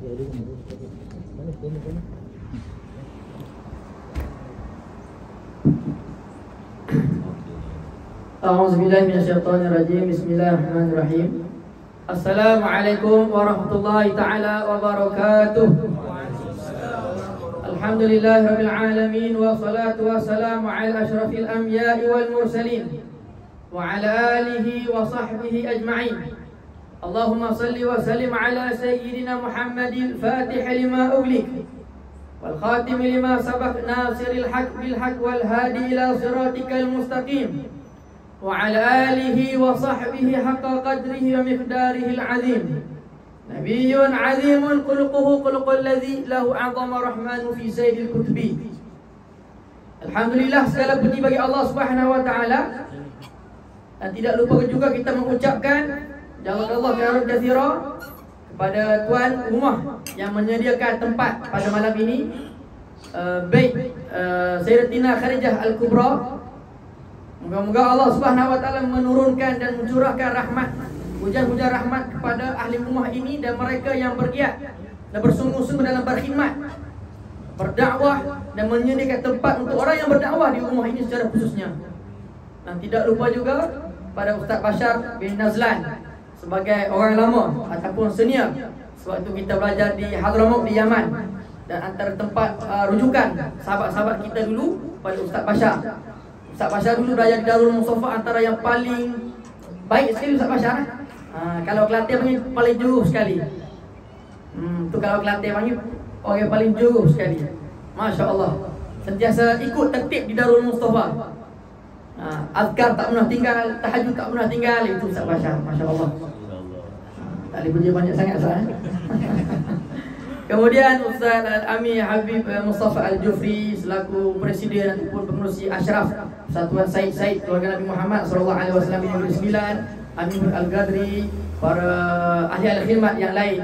A'udzubillahi minasyaitonirrajim. Bismillahirrahmanirrahim. Assalamualaikum warahmatullahi taala wabarakatuh. Alhamdulillahirabbil alamin wa salatu wassalamu ala asyrafil anbiya'i wal mursalin wa ala alihi wa sahbihi ajma'in. Allahumma salli wa sallim ala sayyidina Muhammadil Fatih lima ughliq wal khatim lima sabaq nasiril haq bil haq wal hadi ila siratikal mustaqim wa ala alihi wa sahbihi haqqa qadrihi wa miqdarihi al-azim. Nabiyyun azimun khuluquhu khuluqul ladzi lahu 'azama rahmanu fi sayyidil kutubi. Alhamdulillah, segala puji bagi Allah Subhanahu wa taala. Dan tidak lupa juga kita mengucapkan jazakallahu khairan katsira kepada tuan rumah yang menyediakan tempat pada malam ini, baik Sayyidatina Khadijah Al-Kubra. Moga-moga Allah Subhanahu wa taala menurunkan dan mencurahkan rahmat, hujan-hujan rahmat kepada ahli rumah ini dan mereka yang bergiat dan bersungguh-sungguh dalam berkhidmat, berdakwah dan menyediakan tempat untuk orang yang berdakwah di rumah ini secara khususnya. Dan tidak lupa juga pada Ustaz Bashar bin Nazlan sebagai orang lama ataupun senior, sebab itu kita belajar di Hadramaut di Yaman, dan antara tempat rujukan sahabat-sahabat kita dulu pada Ustaz Bashar. Ustaz Bashar dulu belajar di Darul Mustafa, antara yang paling baik sekali Ustaz Bashar. Kalau Kelantan panggil paling jauh sekali. Tu kalau Kelantan panggil orang yang paling jauh sekali. Masya Allah. Sentiasa ikut tertib di Darul Mustafa. Azkar tak pernah tinggal, tahajud tak pernah tinggal. Itu Ustaz Bashar. Masya Allah. Tak boleh puji banyak sangat Ustaz. Kemudian Ustaz Al-Ami Habib Mustafa Al-Jufri selaku Presiden ataupun pengurusi Ashraf Persatuan Said Keluarga Nabi Muhammad SAW di Negeri Sembilan, Amin Al-Ghadri, para ahli al-khidmat yang lain,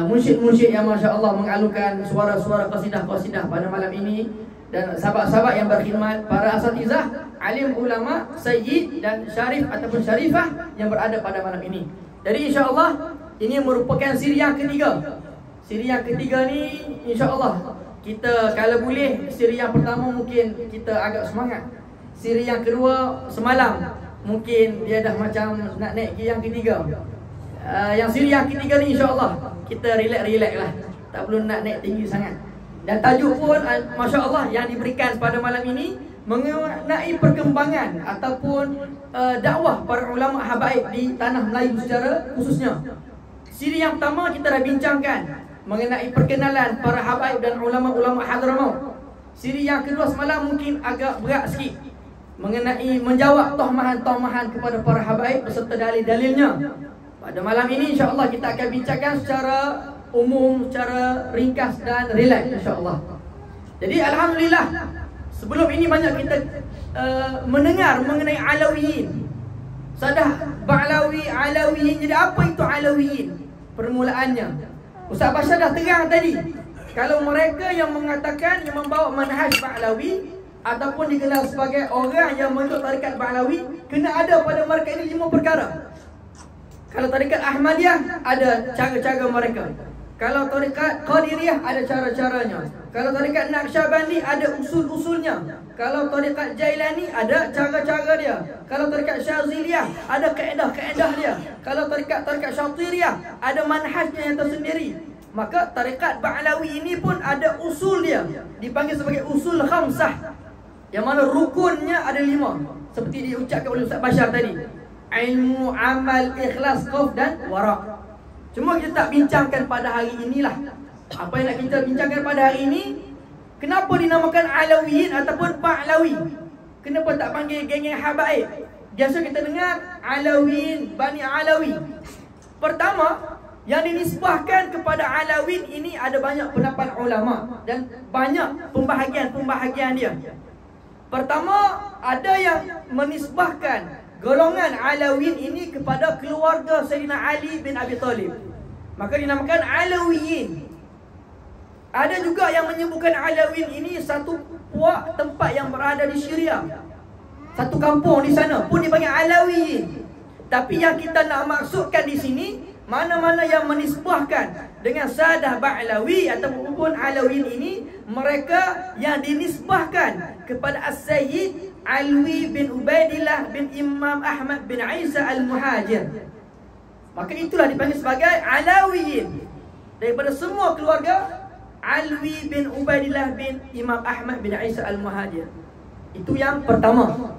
munsyid-munsyid yang Masya Allah mengalukan suara-suara qasidah-qasidah pada malam ini, dan sahabat-sahabat yang berkhidmat, para asatizah, alim ulama, sayyid dan syarif ataupun syarifah yang berada pada malam ini. Jadi insya Allah ini merupakan siri yang ketiga. Siri yang ketiga ni insya-Allah kita, kalau boleh siri yang pertama mungkin kita agak semangat. Siri yang kedua semalam mungkin dia dah macam nak naik ke yang ketiga. Yang siri yang ketiga ni insya-Allah kita relax lah. Tak perlu nak naik tinggi sangat. Dan tajuk pun masya-Allah yang diberikan pada malam ini mengenai perkembangan ataupun dakwah para ulama habaib di tanah Melayu secara khususnya. Siri yang pertama kita dah bincangkan mengenai perkenalan para habaib dan ulama-ulama Hadramaut. Siri yang kedua semalam mungkin agak berat sikit, mengenai menjawab tohmahan-tohmahan kepada para habaib beserta dalil-dalilnya. Pada malam ini insya-Allah kita akan bincangkan secara umum, secara ringkas dan relax insya-Allah. Jadi alhamdulillah, sebelum ini banyak kita mendengar mengenai Alawiyin. Sadah Ba'lawi, Alawiyin. Jadi apa itu Alawiyin? Permulaannya Ustaz Bashar dah terang tadi. Kalau mereka yang mengatakan yang membawa manhaj Ba'lawi ataupun dikenal sebagai orang yang mengikut tarikat Ba'lawi, kena ada pada mereka ini 5 perkara. Kalau tarikat Ahmadiyah ada cara-cara mereka. Kalau tarikat Qadiriyah ada cara-caranya. Kalau tarikat Naqsyabandi ada usul-usulnya. Kalau tarikat Jailani ada cara-cara dia. Kalau tarikat Syaziliyah ada kaedah-kaedah dia. Kalau tarikat Syatiriyah ada manhajnya yang tersendiri. Maka tarikat Ba'lawi ini pun ada usul dia, dipanggil sebagai usul khamsah, yang mana rukunnya ada 5, seperti diucapkan oleh Ustaz Bashar tadi: ilmu, amal, ikhlas, khauf dan wara'. Cuma kita tak bincangkan pada hari inilah. Apa yang nak kita bincangkan pada hari ini, kenapa dinamakan Alawiyin ataupun Ba'lawi? Kenapa tak panggil geng-geng habaib? Biasa kita dengar Alawiyin, Bani Alawi. Pertama, yang dinisbahkan kepada Alawin ini ada banyak pendapat ulama dan banyak pembahagian-pembahagian dia. Pertama, ada yang menisbahkan golongan Alawin ini kepada keluarga Sayyidina Ali bin Abi Talib, maka dinamakan Alawiyin. Ada juga yang menyebutkan Alawin ini satu puak tempat yang berada di Syria, satu kampung di sana pun dipanggil Alawiyin. Tapi yang kita nak maksudkan di sini, mana-mana yang menisbahkan dengan Sadah Ba'lawi ataupun Alawiyin ini, mereka yang dinisbahkan kepada As-Sayyid Alwi bin Ubaidillah bin Imam Ahmad bin Isa Al-Muhajir. Maka itulah dipanggil sebagai Alawiyin. Daripada semua keluarga Alwi bin Ubaidillah bin Imam Ahmad bin Isa Al-Muhajir. Itu yang pertama.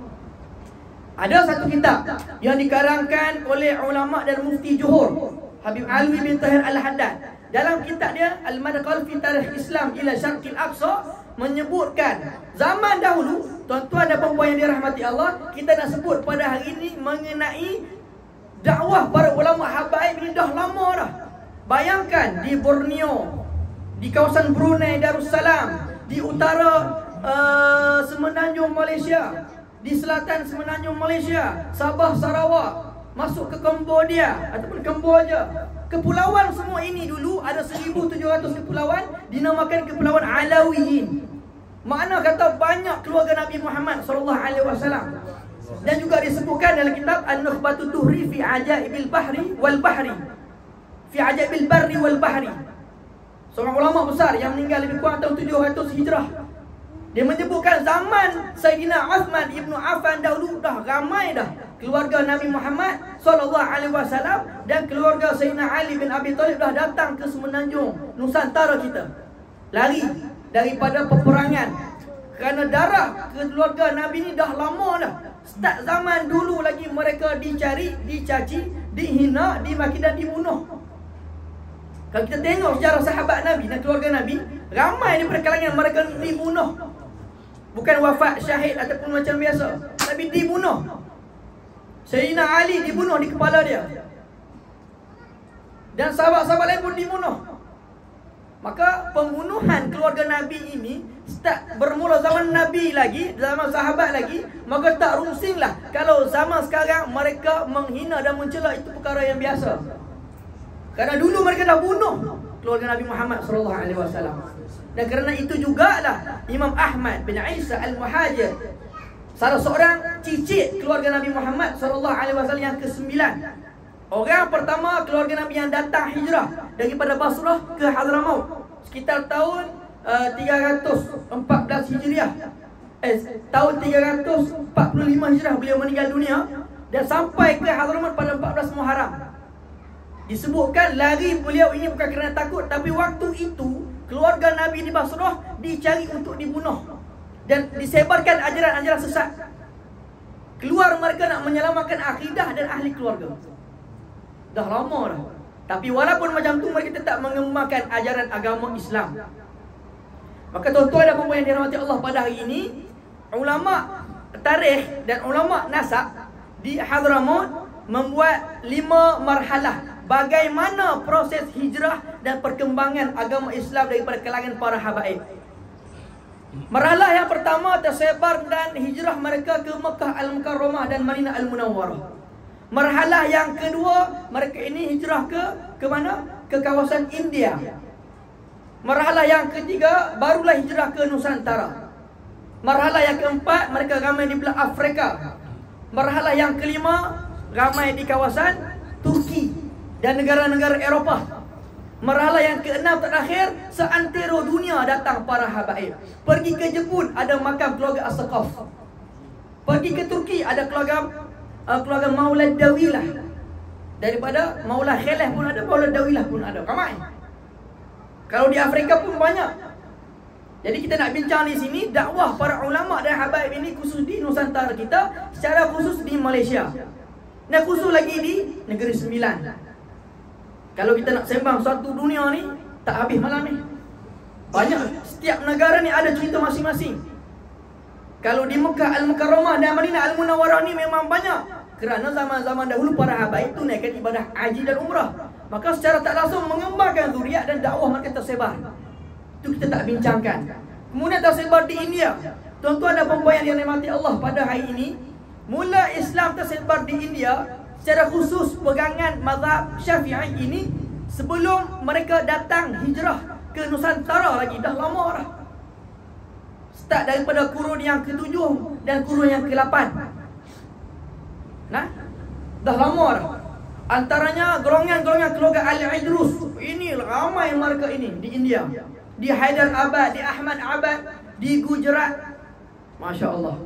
Ada satu kitab yang dikarangkan oleh ulama dan mufti Johor, Habib Alwi bin Tahir Al-Haddad. Dalam kitab dia Al-Madkhal fi Tarikh Islam ila Syarqil Aqsa, menyebutkan zaman dahulu, tuan-tuan dan puan yang dirahmati Allah, kita nak sebut pada hari ini mengenai dakwah para ulama habaib ini dah lama dah. Bayangkan di Borneo, di kawasan Brunei Darussalam, di utara Semenanjung Malaysia, di selatan Semenanjung Malaysia, Sabah, Sarawak, masuk ke Cambodia ataupun Kamboja. Kepulauan semua ini dulu ada 1,700 kepulauan, dinamakan Kepulauan Alawiyin. Makna kata banyak keluarga Nabi Muhammad SAW. Dan juga disebutkan dalam kitab An-Nukhbatut Tuhri fi Ajaibil Bahri wal Bahri. Fi Ajaibil Barri wal Bahri. Seorang ulama besar yang meninggal lebih kurang tahun 700 Hijrah. Dia menyebutkan zaman Sayyidina Uthman Ibn Affan dahulu dah ramai dah keluarga Nabi Muhammad SAW dan keluarga Sayyidina Ali bin Abi Thalib dah datang ke Semenanjung Nusantara kita. Lari daripada peperangan. Kerana darah keluarga Nabi ni dah lama dah. Start zaman dulu lagi mereka dicari, dicaci, dihina, dimaki dan dibunuh. Kalau kita tengok sejarah sahabat Nabi dan keluarga Nabi, ramai daripada kalangan mereka dibunuh. Bukan wafat syahid ataupun macam biasa, tapi dibunuh. Sayyidina Ali dibunuh di kepala dia. Dan sahabat-sahabat lain pun dibunuh. Maka pembunuhan keluarga Nabi ini start bermula zaman Nabi lagi, zaman sahabat lagi. Maka tak rusinglah kalau zaman sekarang mereka menghina dan mencela, itu perkara yang biasa. Karena dulu mereka dah bunuh keluarga Nabi Muhammad SAW. Dan kerana itu jugalah Imam Ahmad bin Isa Al-Muhajir, salah seorang cicit keluarga Nabi Muhammad SAW yang ke-9. Orang pertama keluarga Nabi yang datang hijrah daripada Basrah ke Hadramaut sekitar tahun 314 Hijriah. Tahun 345 Hijrah beliau meninggal dunia dan sampai ke Hadramaut pada 14 Muharram. Disebutkan lari beliau ini bukan kerana takut, tapi waktu itu keluarga Nabi di Basrah dicari untuk dibunuh dan disebarkan ajaran-ajaran sesat. Keluar mereka nak menyelamatkan akidah dan ahli keluarga. Dah lama dah. Tapi walaupun macam tu, mereka tetap mengembangkan ajaran agama Islam. Maka tuan-tuan dan puan yang dirahmati Allah, pada hari ini ulama tarikh dan ulama nasab di Hadramaut membuat 5 marhalah bagaimana proses hijrah dan perkembangan agama Islam daripada kalangan para habaib. Marhalah yang pertama, tersebar dan hijrah mereka ke Mekah Al-Mukarramah dan Madinah Al-Munawwarah. Marhalah yang kedua, mereka ini hijrah ke mana? Ke kawasan India. Marhalah yang ketiga, barulah hijrah ke Nusantara. Marhalah yang keempat, mereka ramai di belah Afrika. Marhalah yang kelima, ramai di kawasan Turki dan negara-negara Eropah. Marhalah yang keenam terakhir, seantero dunia datang para habaib. Pergi ke Jepun, ada makam keluarga As-Saqaf. Pergi ke Turki, ada keluarga Maulad Dawilah. Daripada Maulad Kheleh pun ada, Maulad Dawilah pun ada. Ramai. Kalau di Afrika pun banyak. Jadi kita nak bincang di sini dakwah para ulama dan habaib ini khusus di Nusantara kita, secara khusus di Malaysia. Dan khusus lagi di Negeri Sembilan. Kalau kita nak sembang satu dunia ni, tak habis malam ni. Banyak. Setiap negara ni ada cerita masing-masing. Kalau di Mekah Al-Mukarramah dan Madinah Al-Munawwarah ni memang banyak. Kerana zaman-zaman dahulu para habaib itu naikkan ibadah haji dan umrah. Maka secara tak langsung mengembangkan zuriat dan dakwah mereka tersebar. Itu kita tak bincangkan. Kemudian tersebar di India. Tuan-tuan dan puan yang dirahmati Allah, pada hari ini mula Islam tersebar di India, secara khusus pegangan mazhab Syafi'i ini, sebelum mereka datang hijrah ke Nusantara lagi, dah lama dah. Start daripada kurun yang ke-7 dan kurun yang ke-8. Nah, dah lama dah. Antaranya golongan-golongan keluarga Ali Idrus. Ini ramai mereka ini di India, di Hyderabad, di Ahmad Abad, di Gujarat. Masya Allah.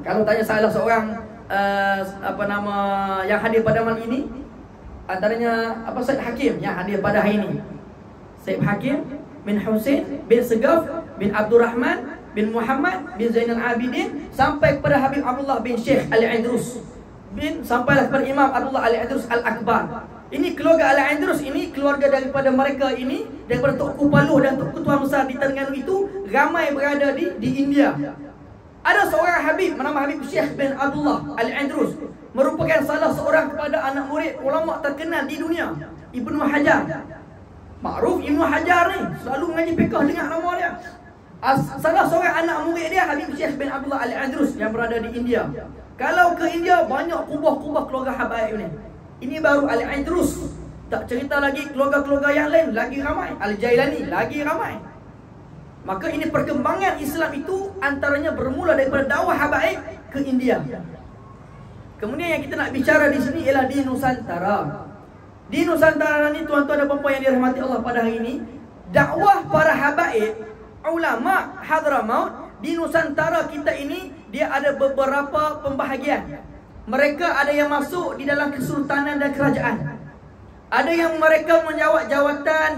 Kalau tanya salah seorang yang hadir pada malam ini, antaranya Syed Hakim yang hadir pada hari ini. Syed Hakim bin Husain bin Segaf bin Abdul Rahman bin Muhammad bin Zainal Abidin, sampai kepada Habib Abdullah bin Syekh Al-Idrus sampailah kepada Imam Abdullah Al-Idrus Al-Akbar. Ini keluarga Al-Idrus, ini keluarga daripada mereka ini, daripada Tuku Paluh dan Tuku Tuan Besar di Terengganu itu, ramai berada di India. Ada seorang Habib bernama Habib Syekh bin Abdullah Al-Idrus, merupakan salah seorang kepada anak murid ulama terkenal di dunia, Ibnu Hajar. Makruf Ibnu Hajar ni selalu mengaji fiqh, dengar nama dia. Salah seorang anak murid dia Habib Syekh bin Abdullah Al-Idrus yang berada di India. Kalau ke India, banyak kubah-kubah keluarga habaib ni. Ini baru Al-Idrus. Tak cerita lagi keluarga-keluarga yang lain, lagi ramai. Al-Jailani, lagi ramai. Maka ini perkembangan Islam itu antaranya bermula daripada dakwah habaib ke India. Kemudian yang kita nak bicara di sini ialah di Nusantara. Di Nusantara ni, tuan-tuan dan puan-puan yang dirahmati Allah pada hari ini, dakwah para habaib, ulama Hadramaut di Nusantara kita ini, dia ada beberapa pembahagian. Mereka ada yang masuk di dalam kesultanan dan kerajaan. Ada yang mereka menjawab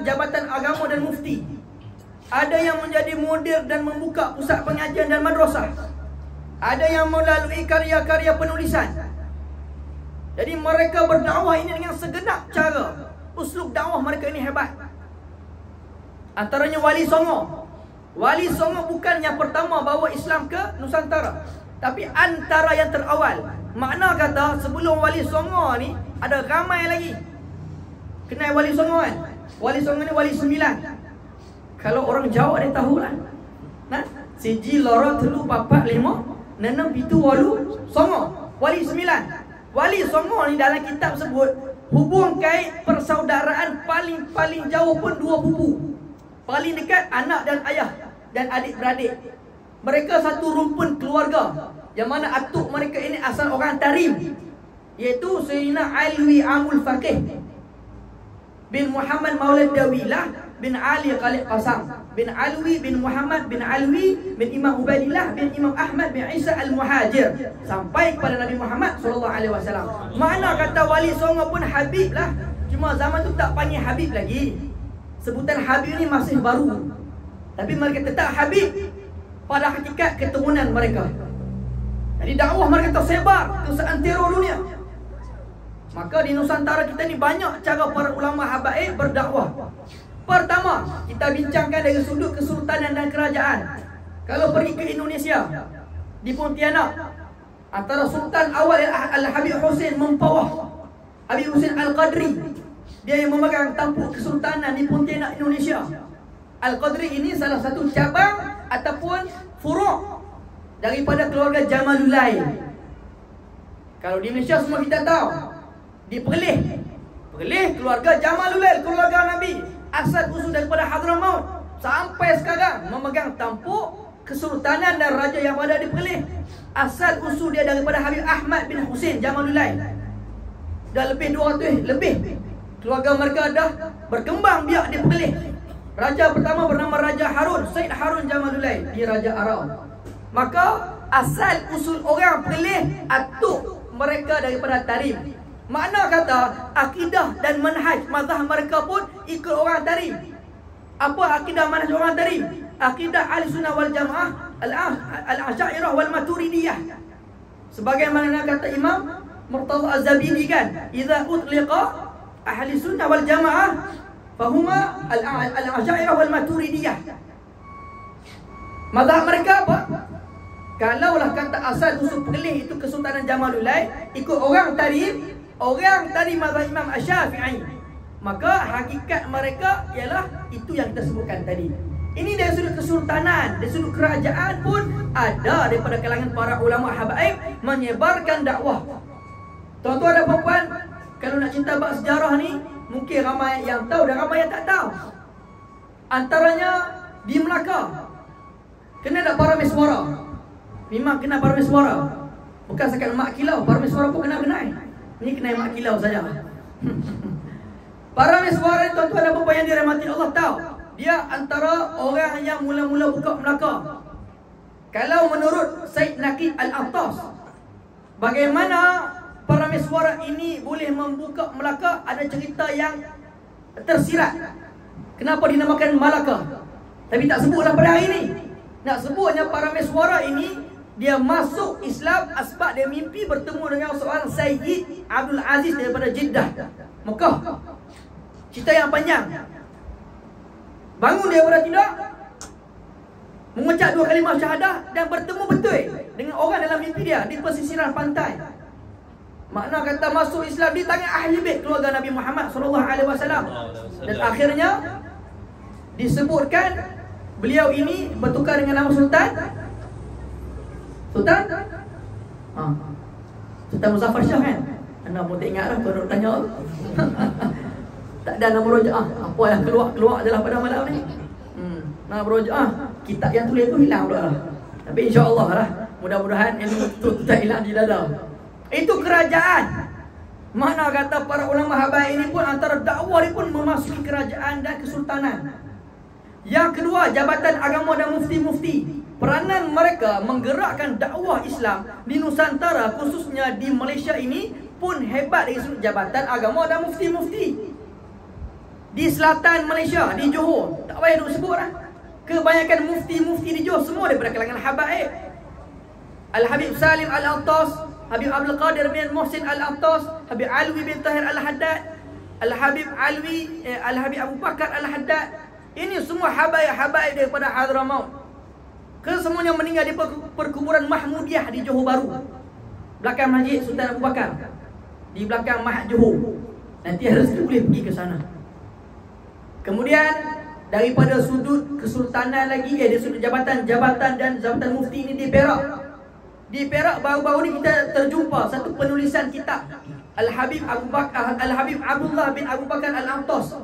jabatan agama dan mufti. Ada yang menjadi mudir dan membuka pusat pengajian dan madrasah. Ada yang melalui karya-karya penulisan. Jadi mereka berdakwah ini dengan segenap cara. Uslub dakwah mereka ini hebat. Antaranya Wali Songo. Wali Songo bukan yang pertama bawa Islam ke Nusantara, tapi antara yang terawal. Makna kata sebelum Wali Songo ni ada ramai lagi. Kenal Wali Songo kan? Wali Songo ni Wali 9. Kalau orang Jawa dia tahu lah. Nah, siji loro telu papat lima enam pitu walu songo. Wali 9. Wali Songo ni dalam kitab sebut hubung kait persaudaraan paling jauh pun 2 pupu. Paling dekat anak dan ayah dan adik-beradik. Mereka satu rumpun keluarga, yang mana atuk mereka ini asal orang Tarim, iaitu Sayyidina Alwi Amul Faqih bin Muhammad Maulid Dawilah bin Ali Khalid Qasam bin Alwi bin Muhammad bin Alwi bin Imam Ubaidillah bin Imam Ahmad bin Isa Al-Muhajir, sampai kepada Nabi Muhammad SAW. Makna kata Wali Songo pun Habib lah. Cuma zaman tu tak panggil Habib lagi. Sebutan Habib ni masih baru, tapi mereka tetap Habib pada hakikat keturunan mereka. Jadi dakwah mereka tersebar ke seantero dunia. Maka di Nusantara kita ni banyak cara para ulama habaib berdakwah. Pertama, kita bincangkan dari sudut kesultanan dan kerajaan. Kalau pergi ke Indonesia, di Pontianak, antara sultan awal Al-Habib Hussein Mempawah, Habib Hussein Al-Qadri, dia yang memegang tampuk kesultanan di Pontianak, Indonesia. Al-Qadri ini salah satu cabang ataupun furu' daripada keluarga Jamalulai. Kalau di Malaysia semua kita tahu, di Perlis keluarga Jamalulai, keluarga Nabi, asal usul daripada Hadramaut, sampai sekarang memegang tampuk kesultanan dan raja yang ada di Perlis. Asal usul dia daripada Habib Ahmad bin Hussein Jamalulai. Dah lebih 200 lebih keluarga mereka dah berkembang biak di Perlis. Raja pertama bernama Raja Harun, Said Harun Jamalulai, dia Raja Arab. Maka asal usul orang Perlis, atuk mereka daripada Tarim. Makna kata akidah dan manhaj mazhab mereka pun ikut orang Tarim. Apa akidah manhaj orang Tarim? Akidah Ahlussunnah wal Jamaah, Al-Asy'ariyah wal Maturidiyah. Sebagaimana kata Imam Murtaza Az-Zabidi kan, idza utliqa Ahlussunnah wal Jamaah fahuma Al-Asy'ariyah wal Maturidiyah. Mazhab mereka apa? Kalaulah kata asal usul Perlis itu Kesultanan Jamalulai, ikut orang Tarim mazhab Imam Asy-Syafi'i, maka hakikat mereka ialah itu yang kita sebutkan tadi. Ini dari sudut kesultanan, dari sudut kerajaan pun ada daripada kalangan para ulama habaib menyebarkan dakwah. Tuan-tuan dan puan-puan, kalau nak cerita bab sejarah ni, mungkin ramai yang tahu dan ramai yang tak tahu. Antaranya di Melaka, kena tak Parameswara? Memang kena Parameswara. Bukan sekat mak kilau, Parameswara pun kena. Ini kena mak kilau saja. Para miswara ni tuan-tuan dan puan yang dirahmati Allah tahu, dia antara orang yang mula-mula buka Melaka. Kalau menurut Said Naqib Al-Attas, bagaimana para miswara ini boleh membuka Melaka, ada cerita yang tersirat. Kenapa dinamakan Malaka? Tapi tak sebutlah pada hari ini. Nak sebutnya para miswara ini dia masuk Islam sebab dia mimpi bertemu dengan seorang Sayyid Abdul Aziz daripada Jeddah, Mekah. Cerita yang panjang. Bangun dia pada tidak, mengucap 2 kalimah syahadah dan bertemu betul dengan orang dalam mimpi dia di pesisiran pantai. Makna kata masuk Islam di tangan ahli bait keluarga Nabi Muhammad SAW. Dan akhirnya disebutkan beliau ini bertukar dengan nama Sultan Sultan Muzaffar Shah kan? Anda pun tak ingat lah, kau nak tanya. Tak ada nama rojaah. Apa yang keluar adalah pada malam ni. Nama rojaah, kitab yang tulis tu hilang pula lah. Tapi insya-Allah lah, mudah-mudahan ilmu tu tak hilang di dada. Itu kerajaan. Makna kata para ulama habaib ini pun antara dakwah ni pun memasuki kerajaan dan kesultanan. Yang kedua, jabatan agama dan mufti-mufti. Peranan mereka menggerakkan dakwah Islam di Nusantara, khususnya di Malaysia ini pun hebat dari sudut jabatan agama dan mufti-mufti. Di selatan Malaysia, di Johor, tak payah duk sebut lah. Kebanyakan mufti-mufti di Johor semua daripada kalangan habaib. Al-Habib Salim Al-Attas, Habib Abdul Qadir bin Muhsin Al-Attas, Habib Alwi bin Tahir Al-Haddad, Al-Habib Alwi, Al-Habib Abu Bakar Al-Haddad. Ini semua habaib daripada Hadramaut. Kesemuanya meninggal di perkuburan Mahmudiyah di Johor Bahru, belakang Masjid Sultan Abu Bakar, di belakang Mahat Johor. Nanti harus boleh pergi ke sana. Kemudian daripada sudut kesultanan lagi, dari sudut jabatan dan jabatan mufti ini di Perak. Di Perak baru-baru ni kita terjumpa satu penulisan kitab Al-Habib Abdullah bin Abu Bakar Al-Attas.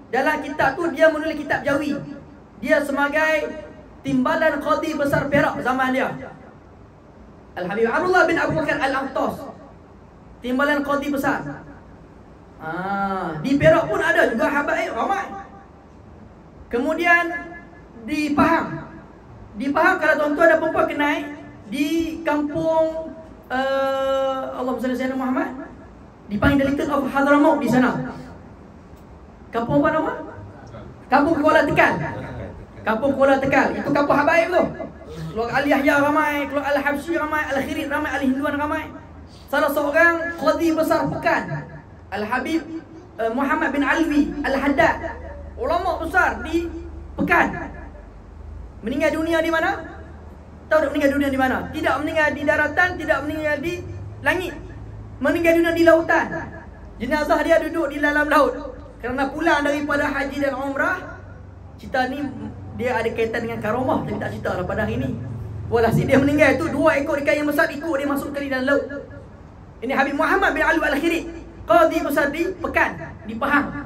Dalam kitab tu dia menulis kitab Jawi. Dia sebagai timbalan qadi besar Perak zaman dia. Al-Habib Abdullah bin Abu Bakar Al-Attas, timbalan qadi besar. Di Perak pun ada juga habaib ramai. Kemudian di Pahang kalau tuan-tuan dan puan kenal, di kampung Allahumma salli ala Muhammad, dipanggil The Little of Hadramaut di sana. Kampung apa nama? Kampung Kuala Tekal. Kampung Kuala Tekal, itu kampung habaib tu. Keluarga Ali Yahya ramai, keluarga Al-Habsyi ramai, Al-Khirit ramai, Al-Hinduan ramai. Salah seorang qadi besar Pekan, Al-Habib Muhammad bin Alwi Al-Haddad, ulama besar di Pekan. Meninggal dunia di mana? Tahu tak meninggal dunia di mana? Tidak meninggal di daratan, tidak meninggal di langit. Meninggal dunia di lautan. Jenazah dia duduk di dalam laut. Kerana pulang daripada haji dan umrah. Cerita ni dia ada kaitan dengan karamah, tapi tak cerita lah pada hari ni. Walhasil dia meninggal tu 2 ekor ikan yang besar ikut dia masuk ke dalam laut. Ini Habib Muhammad bin Alwi Al-Khirit, qadi besar di Pekan, di Pahang.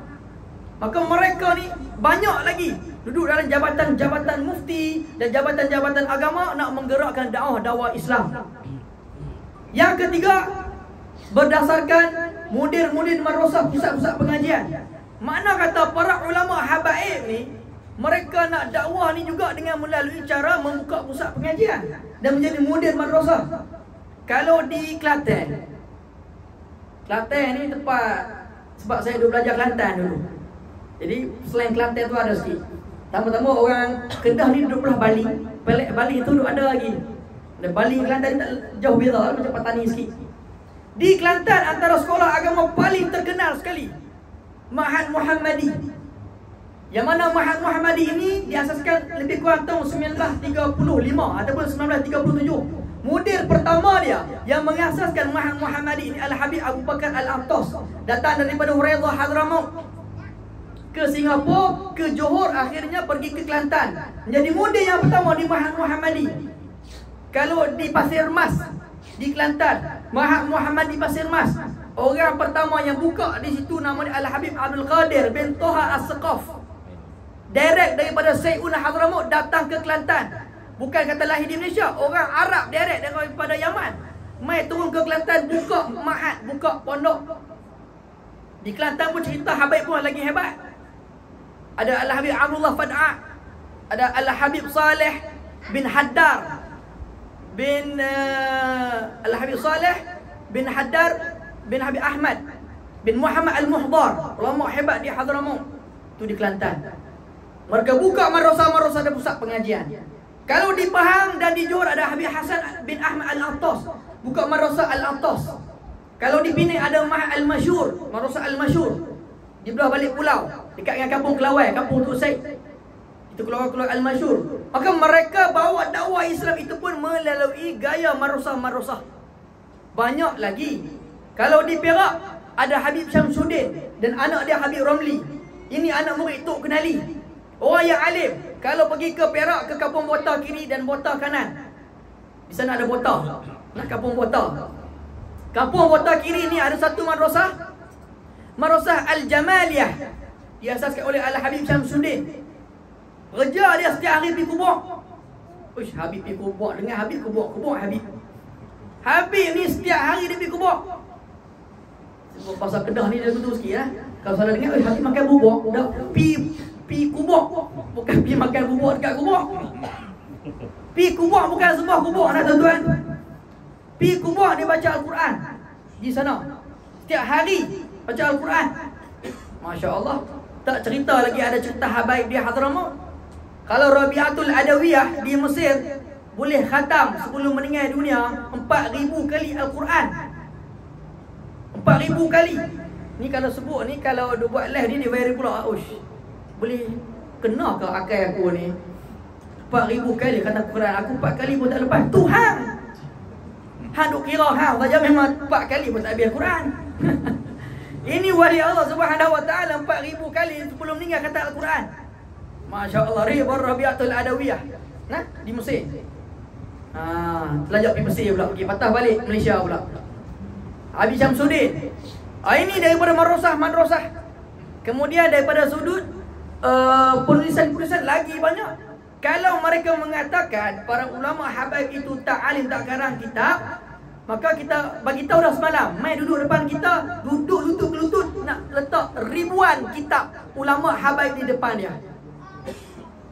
Maka mereka ni banyak lagi duduk dalam jabatan-jabatan mufti dan jabatan-jabatan agama nak menggerakkan dakwah Islam. Yang ketiga, berdasarkan mudir-mudir madrasah, pusat-pusat pengajian. Makna kata para ulama habaib ni, mereka nak dakwah ni juga dengan melalui cara membuka pusat pengajian dan menjadi mudir madrasah. Kalau di Kelantan ni tempat, sebab saya dulu belajar Kelantan dulu. Jadi selain Kelantan tu ada sikit. Tama-tama orang Kedah ni duduk belah Bali. Pelik Bali tu duduk ada lagi. Dan Bali Kelantan ni tak jauh beza, macam petani sikit. Di Kelantan antara sekolah agama paling terkenal sekali, Ma'had Muhammadi. Yang mana Ma'had Muhammadi ini diasaskan lebih kurang tahun 1935 ataupun 1937. Mudir pertama dia yang mengasaskan Ma'had Muhammadi ini Al-Habib Abu Bakar Al-Attas, datang daripada Huraidah Hadramaut ke Singapura, ke Johor, akhirnya pergi ke Kelantan. Menjadi mudir yang pertama di Ma'had Muhammadi. Kalau di Pasir Mas di Kelantan, Ma'had Muhammadi Pasir Mas, orang pertama yang buka di situ namanya Al-Habib Abdul Qadir bin Toha As-Saqaf. Direct daripada Sayyiduna Hadramaut datang ke Kelantan. Bukan kata lahir di Malaysia, orang Arab direct daripada Yaman mai turun ke Kelantan, buka ma'had, buka pondok. Di Kelantan pun cerita Habib pun lagi hebat. Ada Al-Habib Abdullah Fad'a, ada Al-Habib Saleh bin Haddar bin Al-Habib Saleh bin Haddar bin Habib Ahmad bin Muhammad Al-Muhdar, ulama hebat di Hadramaut. Itu di Kelantan. Mereka buka madrasah-madrasah dan pusat pengajian. Kalau di Pahang dan di Johor ada Habib Hasan bin Ahmad Al-Attas, buka madrasah Al-Attas. Kalau di Penang ada Al-Masyhur, madrasah Al-Masyhur. Di belah balik pulau, dekat dengan kampung Kelawai, kampung Tuk Said. Itu keluar-keluar Al-Masyhur. Maka mereka bawa dakwah Islam itu pun melalui gaya madrasah-madrasah. Banyak lagi. Kalau di Perak ada Habib Syamsuddin dan anak dia Habib Ramli. Ini anak murid Tok Kenali. Orang yang alim. Kalau pergi ke Perak, ke kampung Bota kiri dan Bota kanan, di sana ada Bota. Nak kampung Bota. Kampung Bota kiri ni ada satu madrasah, Madrasah Al-Jamaliyah, diasaskan oleh Al-Habib Syamsuddin. Kerja dia setiap hari pergi kubur. Uish, Habib pergi kubur. Dengan Habib kubur Habib. Habib ni setiap hari dia pergi kubur. Sebab pasal Kedah ni dia betul sikit lah. Kalau salah dengar, Habib makan bubur. Dah pi kubur. Bukan pi makan bubur dekat kubur. Pi kubur bukan sebuah kubur nak tuan-tuan. Pi kubur dia baca Al-Quran di sana. Setiap hari baca Al-Quran. Masya Allah. Tak cerita lagi ada cerita Habaib di Hadramaut. Kalau Rabi'atul Adawiyah di Mesir boleh khatam sebelum meninggal dunia 4,000 kali Al-Quran. 4,000 kali. Ni kalau sebut ni, kalau dia buat live ni dia viral pula. Ush, boleh kena ke akal aku ni? 4,000 kali khatam Al-Quran. Aku 4 kali pun tak lepas. Tuhan, hang duk kira hang saja memang 4 kali pun tak habis Al-Quran. Ini wali Allah Subhanahu wa taala 4,000 kali sebelum meninggal kata Al-Quran. Masya-Allah, Rabi'atul Adawiyah. Nah, di Mesir. Telajak pergi Mesir pula, pergi patah balik Malaysia pula. Habib Syamsuddin. Ini daripada madrasah. Kemudian daripada sudut penulisan-penulisan lagi banyak. Kalau mereka mengatakan para ulama Habaib itu tak alim, tak karang kitab, maka kita bagi tahu dah semalam, mai duduk depan kita, duduk lutut ke lutut, nak letak ribuan kitab ulama Habaib di depan dia.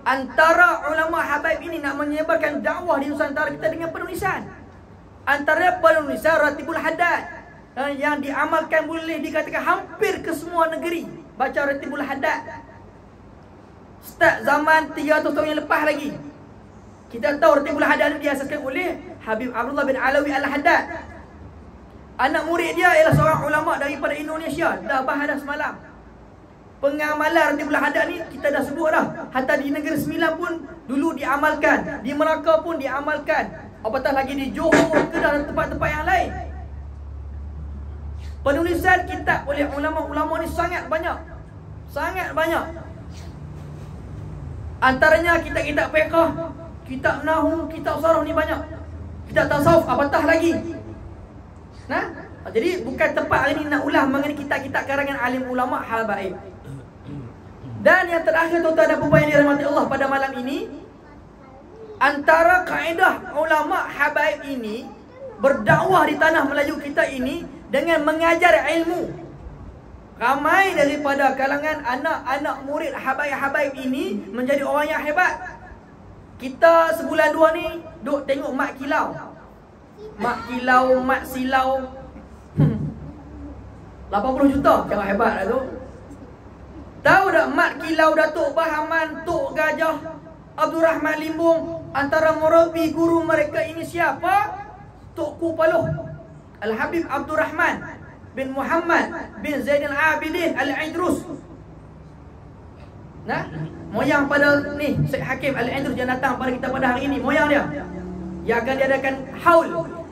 Antara ulama Habaib ini nak menyebarkan dakwah di Nusantara kita dengan penulisan. Antara penulisan Ratibul Haddad, yang diamalkan boleh dikatakan hampir ke semua negeri. Baca Ratibul Haddad. Start zaman 300 tahun yang lepas lagi. Kita tahu Ratibul Haddad ini diasaskan oleh Habib Abdullah bin Alawi Al-Haddad. Anak murid dia ialah seorang ulama daripada Indonesia. Dah bahas dah semalam. Pengamalan Ratibul Haddad ni kita dah sebut dah. Hatta di Negeri Sembilan pun dulu diamalkan. Di Melaka pun diamalkan. Apatah lagi di Johor, Kedah dan tempat-tempat yang lain. Penulisan kitab oleh ulama-ulama ni sangat banyak. Sangat banyak. Antaranya kitab-kitab fiqh, kitab nahwu, kitab saraf ni banyak. Kitab tasawuf apatah lagi. Nah, jadi bukan tempat hari ni nak ulah mengenai kitab-kitab karangan alim ulama Habaib. Dan yang terakhir tuan-tuan dan puan yang dirahmati Allah pada malam ini, antara kaedah ulama Habaib ini berdakwah di tanah Melayu kita ini dengan mengajar ilmu. Ramai daripada kalangan anak-anak murid Habaib ini menjadi orang yang hebat. Kita sebulan dua ni duk tengok Mak Kilau, Mak Silau 80 juta, jangan hebat lah tu. Tahu tak Mak Kilau, Datuk Bahaman, Tok Gajah, Abdul Rahman Limbung, antara murabi guru mereka ini siapa? Tok Paloh, Al-Habib Abdul Rahman bin Muhammad bin Zainal Abidin Al-Idrus. Nah, moyang pada ni Syekh Hakim Al-Idrus yang datang pada kita pada hari ini, moyang dia. Yang akan diadakan haul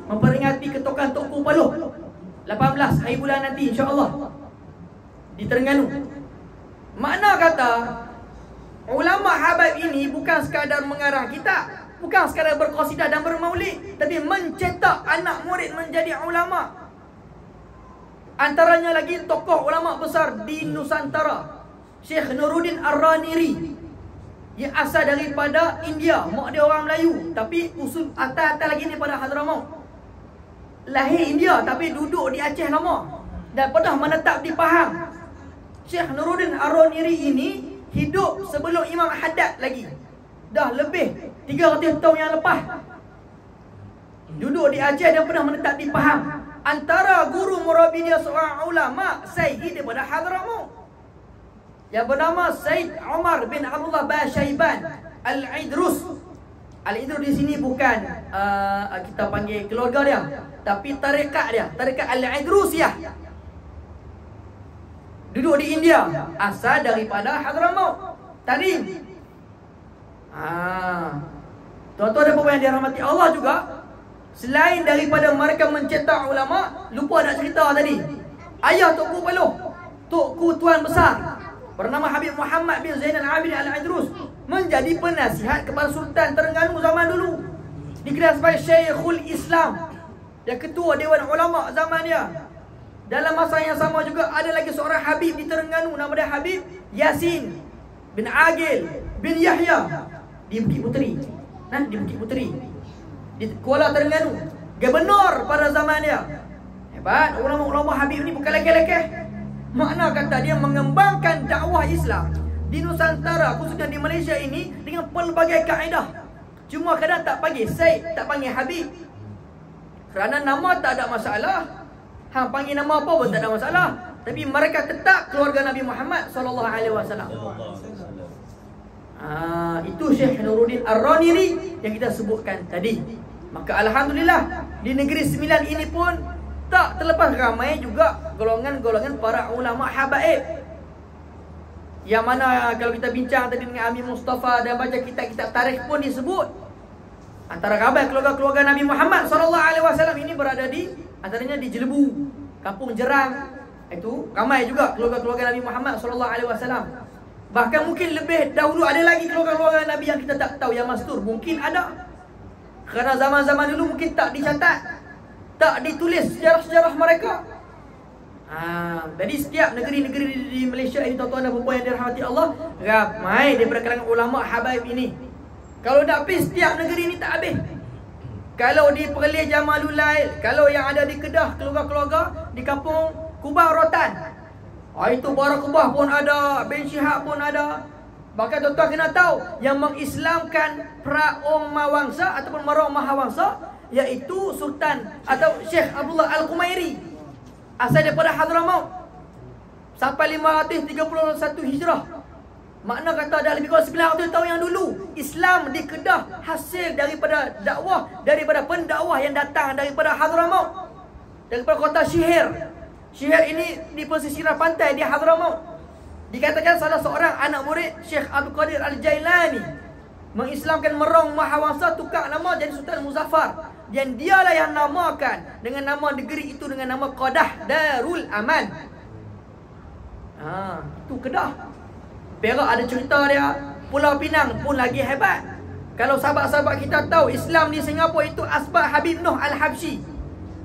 memperingati ketokan Tok Paloh 18 hari bulan nanti insya-Allah di Terengganu. Makna kata ulama Habaib ini bukan sekadar mengarang kitab, bukan sekadar berqasidah dan bermaulid, tapi mencetak anak murid menjadi ulama. Antaranya lagi tokoh ulama besar di Nusantara, Syekh Nuruddin Ar-Raniri, yang asal daripada India, mak dia orang Melayu, tapi usul atas lagi ni pada Hadramaut. Lahir India tapi duduk di Aceh lama. dan pernah menetap di Pahang. Syekh Nuruddin Ar-Raniri ini hidup sebelum Imam Haddad lagi. Dah lebih 300 tahun yang lepas. Duduk di Aceh dan pernah menetap di Pahang. Antara guru murabi dia seorang ulama Sayyid daripada Hadramaut yang bernama Sayyid Umar bin Abdullah Basyaiban Al-Idrus. Al-Idrus di sini bukan kita panggil keluarga dia, tapi tarekat dia, tarekat Al-Idrusiyah. Duduk di India, asal daripada Hadramaut Tarim. Tuan-tuan dan puan yang dirahmati Allah juga, selain daripada mereka mencetak ulama, lupa nak cerita tadi, ayah Tuanku Peluh, Tuanku Tuan Besar bernama Habib Muhammad bin Zainal Abidin Al-Idrus menjadi penasihat kepada Sultan Terengganu zaman dulu. Dikenal sebagai Syekhul Islam, yang ketua Dewan Ulama zaman dia. Dalam masa yang sama juga ada lagi seorang Habib di Terengganu, nama dia Habib Yasin bin Agil bin Yahya di Bukit Puteri. Di Bukit Puteri, di Kuala Terengganu, gubernur pada zaman dia. Hebat, ulama-ulama Habib ni bukan lekeh-lekeh. Makna kata dia mengembangkan dakwah Islam di Nusantara, khususnya di Malaysia ini, dengan pelbagai kaedah. Cuma kadang tak panggil Syed, tak panggil Habib, kerana nama tak ada masalah. Hang panggil nama apa pun tak ada masalah. Tapi mereka tetap keluarga Nabi Muhammad SAW. Itu Syekh Nuruddin Ar-Raniri yang kita sebutkan tadi. Maka Alhamdulillah, di Negeri Sembilan ini pun tak terlepas ramai juga golongan-golongan para ulama habaib, yang mana kalau kita bincang tadi dengan Amir Mustafa dan baca kitab-kitab tarikh pun disebut antara ramai keluarga-keluarga Nabi Muhammad SAW ini berada di antaranya di Jelebu, Kampung Jerang. Itu ramai juga keluarga-keluarga Nabi Muhammad SAW. Bahkan mungkin lebih dahulu ada lagi keluarga-keluarga Nabi yang kita tak tahu, yang mastur. Mungkin ada, kerana zaman-zaman dulu mungkin tak dicatat, tak ditulis sejarah-sejarah mereka. Jadi setiap negeri-negeri di Malaysia ini, tuan-tuan dan puan yang dirahmati Allah, ramai daripada kalangan ulama habaib ini. Kalau nak pergi setiap negeri ini tak habis. Kalau di Perlis Jamalul Lail, kalau yang ada di Kedah, keluarga-keluarga di kampung Kubah Rotan, itu Barakubah pun ada, bin Syihab pun ada. Bahkan tuan-tuan kena tahu, yang mengislamkan Praom Mawangsa ataupun Marong Mahawangsa, iaitu Sultan atau Syekh Abdullah Al-Qumairi, asal daripada Hadramaut, sampai 531 Hijrah. Makna kata dah lebih kurang 900 tahun yang dulu, Islam di Kedah hasil daripada dakwah, daripada pendakwah yang datang daripada Hadramaut, daripada kota Syihir. Syihir ini di pesisir pantai di Hadramaut. Dikatakan salah seorang anak murid Syekh Abdul Qadir Al-Jailani mengislamkan Merong Mahawangsa, tukar nama jadi Sultan Muzaffar, dan dialah yang namakan dengan nama negeri itu dengan nama Qadah Darul Aman. Itu Kedah. Perak ada cerita dia. Pulau Pinang pun lagi hebat. Kalau sahabat-sahabat kita tahu, Islam di Singapura itu asbab Habib Noh Al-Habsyi.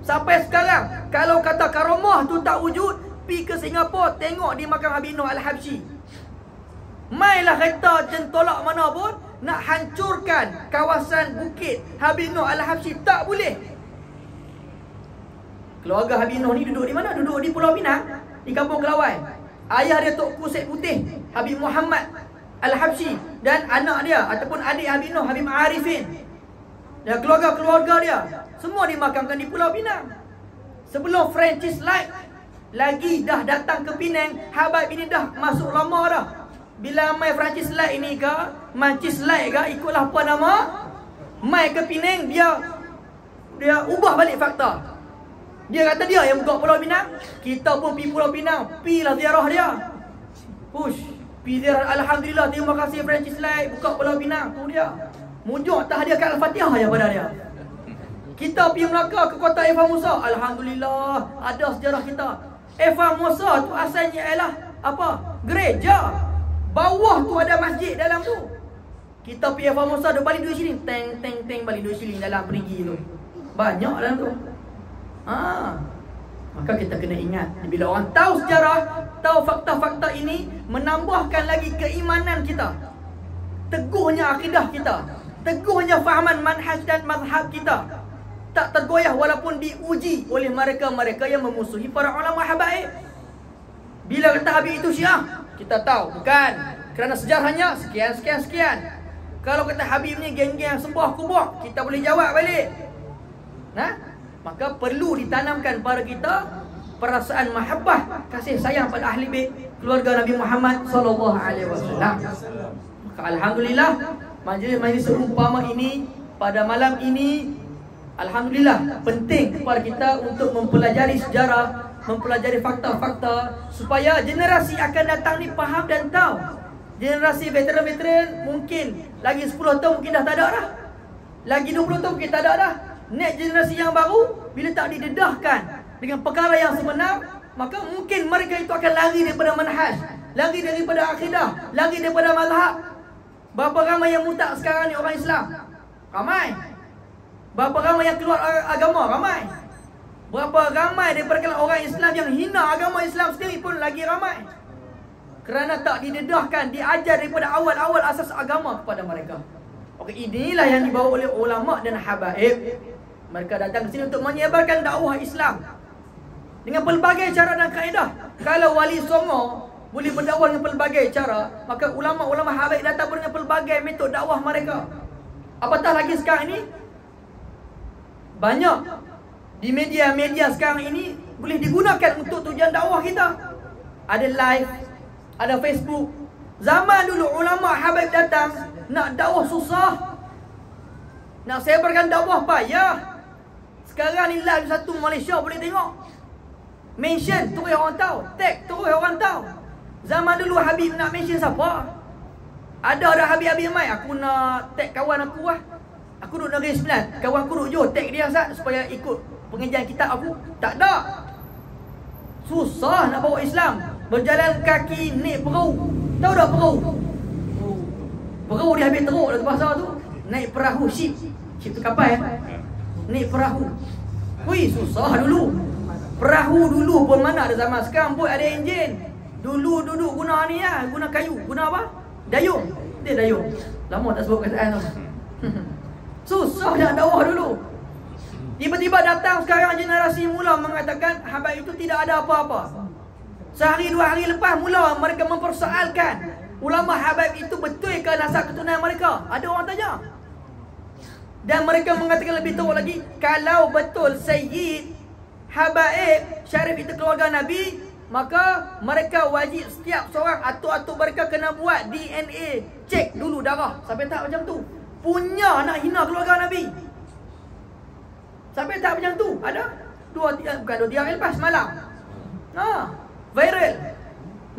Sampai sekarang, kalau kata karamah tu tak wujud, pergi ke Singapura, tengok di makam Habib Noh Al-Habsyi. Mailah kereta jentolak mana pun, nak hancurkan kawasan bukit Habib Noh Al-Habsyi, tak boleh. Keluarga Habib Noh ni duduk di mana? Duduk di Pulau Pinang, di Kampung Kelawai. Ayah dia Tok Kusek Putih, Habib Muhammad Al-Habsyi, dan anak dia ataupun adik Habib Noh, Habib Arifin, dan keluarga-keluarga dia semua dimakamkan di Pulau Pinang. Sebelum Francis Light lagi dah datang ke Penang, Habib ini dah masuk lama dah. Bila mai Francis Light ini ke Mancis Light ke, ikutlah apa nama, mai ke Penang, dia ubah balik fakta. Dia kata dia yang buka Pulau Pinang. Kita pun pergi Pulau Pinang, pergilah ziarah dia. Pergi ziarah. Alhamdulillah, terima kasih Francis Light buka Pulau Pinang. Tu dia mujuk tahdiahkan Al-Fatihah ya pada dia. Kita pergi Melaka ke kota Eva Musa, alhamdulillah ada sejarah kita. Eva Musa tu asalnya ialah apa? Gereja. Bawah tu ada masjid dalam tu. Kita pergi Eva Musa, dia balik duit shilling, teng balik duit shilling dalam perigi tu. Banyak dalam tu. Maka kita kena ingat, bila orang tahu sejarah, tahu fakta-fakta ini, menambahkan lagi keimanan kita, teguhnya akidah kita, teguhnya fahaman manhaj dan mazhab kita. tak tergoyah walaupun diuji oleh mereka-mereka yang memusuhi para ulama habaib. Bila kata Habib itu Syiah, kita tahu bukan, kerana sejarahnya sekian. Kalau kata Habib ni geng-geng yang sembah kubur, kita boleh jawab balik. Maka perlu ditanamkan pada kita perasaan mahabbah, kasih sayang pada ahli bait keluarga Nabi Muhammad sallallahu alaihi wasallam. Maka alhamdulillah majlis seumpama ini pada malam ini, alhamdulillah penting kepada kita untuk mempelajari sejarah, mempelajari fakta-fakta supaya generasi akan datang ni faham dan tahu. Generasi veteran-veteran mungkin lagi 10 tahun mungkin dah tak ada dah. Lagi 20 tahun mungkin tak ada dah. Next generasi yang baru bila tak didedahkan dengan perkara yang sebenar, maka mungkin mereka itu akan lari daripada manhaj, lari daripada akidah, lari daripada mazhab. Berapa ramai yang murtad sekarang ni orang Islam? Ramai. Berapa ramai yang keluar agama? Ramai. Berapa ramai daripada orang Islam yang hina agama Islam sendiri pun lagi ramai. Kerana tak didedahkan, diajar daripada awal-awal asas agama kepada mereka. Okey, inilah yang dibawa oleh ulama dan habaib. Mereka datang ke sini untuk menyebarkan dakwah Islam dengan pelbagai cara dan kaedah. Kalau Wali Songo boleh berdakwah dengan pelbagai cara, maka ulama-ulama habaib datang dengan pelbagai metod dakwah mereka. Apatah lagi sekarang ini, banyak di media-media sekarang ini boleh digunakan untuk tujuan dakwah kita. Ada live, ada Facebook. Zaman dulu ulama habaib datang, nak dakwah susah, nak sebarkan dakwah payah. Sekarang ni live satu Malaysia boleh tengok. Mention terus orang tahu, tag terus orang tahu. Zaman dulu Habib nak mention siapa? Ada Habib mai, aku nak tag kawan aku lah. Aku duduk Negeri Sembilan, kawan aku duduk Johor, tag dia Ustaz supaya ikut pengajian kitab aku. Tak ada. Susah nak bawa Islam. Berjalan kaki naik perahu. Tahu tak perahu? Perahu dia habis teruk dah bahasa tu. Naik perahu, ship. Ship tu kapal naik perahu. Wih, susah dulu. Perahu dulu pun mana ada zaman sekarang pun ada enjin. Dulu duduk guna ni lah, guna kayu. Guna apa? Dayung. Dia dayung. Lama tak sebut kataan tu. Susah nak dakwah dulu. Tiba-tiba datang sekarang generasi mula mengatakan habaib itu tidak ada apa-apa. Sehari dua hari lepas mula mereka mempersoalkan ulama habaib itu betul ke nasab keturunan mereka. Ada orang tanya. Dan mereka mengatakan lebih teruk lagi, kalau betul Sayyid habaib Syarif itu keluarga Nabi, maka mereka wajib setiap seorang atuk-atuk mereka kena buat DNA, cek dulu darah. Sampai tak macam tu? Punya nak hina keluarga Nabi. Sampai tak macam tu? Ada 2-3 hari lepas malam. Viral.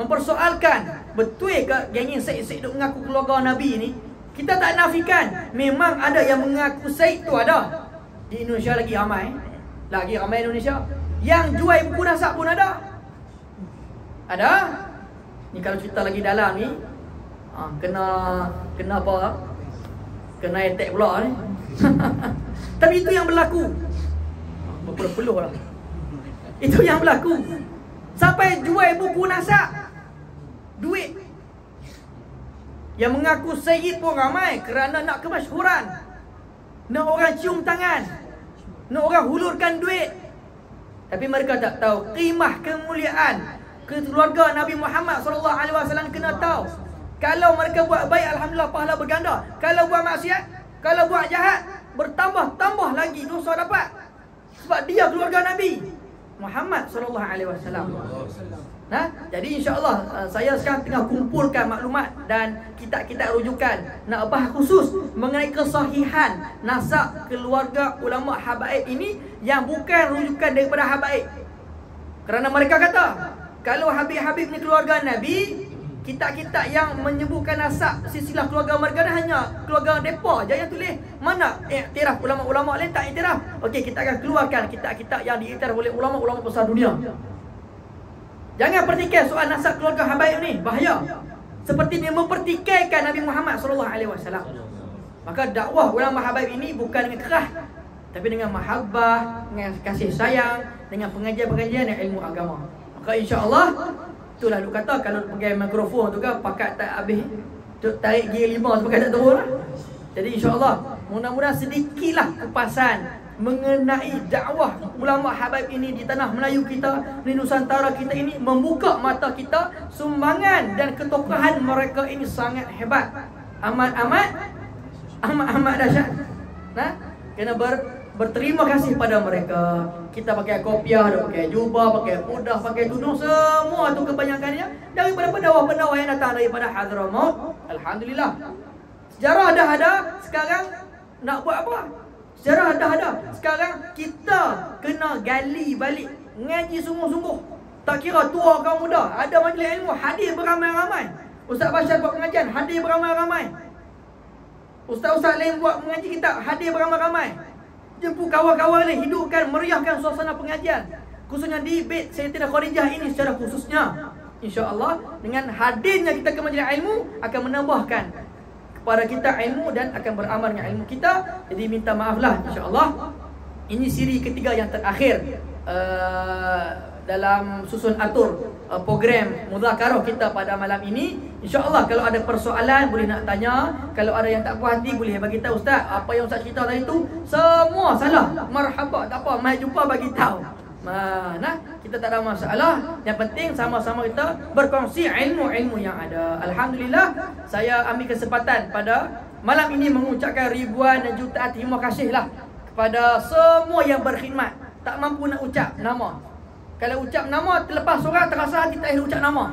Mempersoalkan betul ke geng Syed duk mengaku keluarga Nabi ni? Kita tak nafikan, memang ada yang mengaku Syed tu ada. Di Indonesia lagi ramai. Lagi ramai Indonesia. Yang jual buku nasab pun ada. Ada. Ni kalau cerita lagi dalam ni, kena apa? Kena attack pula ni. Tapi itu yang berlaku. Berpeluh lah. Itu yang berlaku. Sampai jual buku nasab, duit. Yang mengaku Sayyid pun ramai kerana nak kemasyhuran, nak orang cium tangan, nak orang hulurkan duit. Tapi mereka tak tahu qimah kemuliaan keluarga Nabi Muhammad SAW. Kena tahu, kalau mereka buat baik, alhamdulillah pahala berganda. Kalau buat maksiat, kalau buat jahat, bertambah-tambah lagi dosa dapat. Sebab dia keluarga Nabi Muhammad SAW. Jadi insya-Allah saya sekarang tengah kumpulkan maklumat dan kitab-kitab rujukan nak bahas khusus mengenai kesahihan nasab keluarga ulama habaib ini yang bukan rujukan daripada habaib. Kerana mereka kata kalau Habib-Habib ni keluarga Nabi, kitab-kitab yang menyebutkan nasab silsilah keluarga mereka hanya keluarga depa je yang tulis. Mana iktiraf ulama-ulama lain tak iktiraf. Okey, kita akan keluarkan kitab-kitab yang diiktiraf oleh ulama-ulama besar dunia. Jangan pertikaikan soal nasab keluarga habaib ni, bahaya. Seperti dia mempertikaikan Nabi Muhammad SAW. Maka dakwah ulama habaib ini bukan dengan kerah, tapi dengan mahabbah, dengan kasih sayang, dengan pengajian-pengajian dan ilmu agama. Maka insya-Allah itulah duk kata kalau pakai mikrofon tu kan pakat tak habis, tarik gear 5 tu pakai tak turun lah. Jadi insya-Allah mudah-mudahan sedikitlah kupasan mengenai dakwah ulama habaib ini di tanah Melayu kita, di Nusantara kita ini, membuka mata kita. Sumbangan dan ketokohan mereka ini sangat hebat, amat dahsyat. Nah, kena berterima kasih pada mereka. Kita pakai kopiah, pakai jubah, pakai pudah, pakai tudung, semua tu kebanyakannya daripada pendakwah-pendakwah yang datang daripada Hadramaut. Alhamdulillah. Sejarah dah ada, sekarang nak buat apa? Sejarah dah ada, sekarang kita kena gali balik, ngaji sungguh-sungguh. Tak kira tua kau muda, ada majlis ilmu, hadir beramai-ramai. Ustaz Bashar buat pengajian, hadir beramai-ramai. Ustaz-ustaz lain buat mengaji kitab, hadir beramai-ramai. Jemput kawan-kawan lain, hidupkan, meriahkan suasana pengajian. Khususnya di Bait Sayyidatina Khadijah ini secara khususnya. InsyaAllah dengan hadirnya kita ke majlis ilmu akan menambahkan kepada kita ilmu dan akan beramal dengan ilmu kita. Jadi minta maaflah insyaAllah. Ini siri ketiga yang terakhir dalam susun atur program mudzakarah kita pada malam ini. InsyaAllah kalau ada persoalan boleh nak tanya. Kalau ada yang tak puas hati boleh bagi tahu, Ustaz, apa yang Ustaz cerita tadi tu semua salah. Marhaba, tak apa, mai jumpa bagi tahu. Nah, kita tak ada masalah. Yang penting sama-sama kita berkongsi ilmu-ilmu yang ada. Alhamdulillah, saya ambil kesempatan pada malam ini mengucapkan ribuan dan jutaan terima kasihlah kepada semua yang berkhidmat. Tak mampu nak ucap nama. Kalau ucap nama terlepas orang, terasa hati tak boleh ucap nama.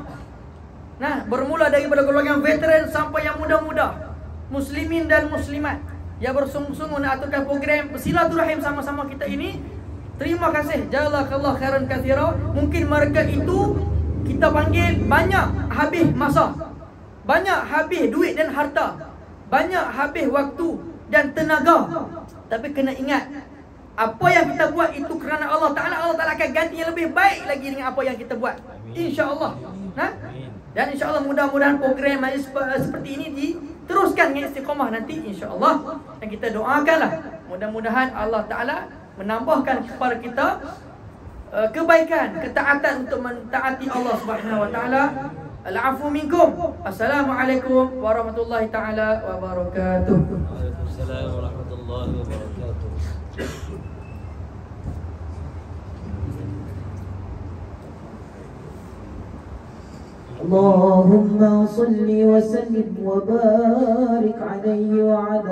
Nah, bermula daripada golongan veteran sampai yang muda-muda, muslimin dan muslimat yang bersungguh-sungguh nak aturkan program bersilaturahim sama-sama kita ini. Terima kasih, jazakallah khairan katsira. Mungkin mereka itu kita panggil banyak habis masa, banyak habis duit dan harta, banyak habis waktu dan tenaga. Tapi kena ingat, apa yang kita buat itu kerana Allah Ta'ala. Allah Ta'ala akan ganti yang lebih baik lagi dengan apa yang kita buat, InsyaAllah. Nah, dan InsyaAllah mudah-mudahan program seperti ini diteruskan dengan istiqamah nanti, InsyaAllah. Dan kita doakanlah mudah-mudahan Allah Ta'ala menambahkan kepada kita kebaikan, ketaatan untuk mentaati Allah Subhanahu wa taala. Al-afu minkum. Assalamualaikum warahmatullahi taala wabarakatuh. Waalaikumsalam warahmatullahi wabarakatuh. Allahumma salli wa sallim wa barik alaihi wa ala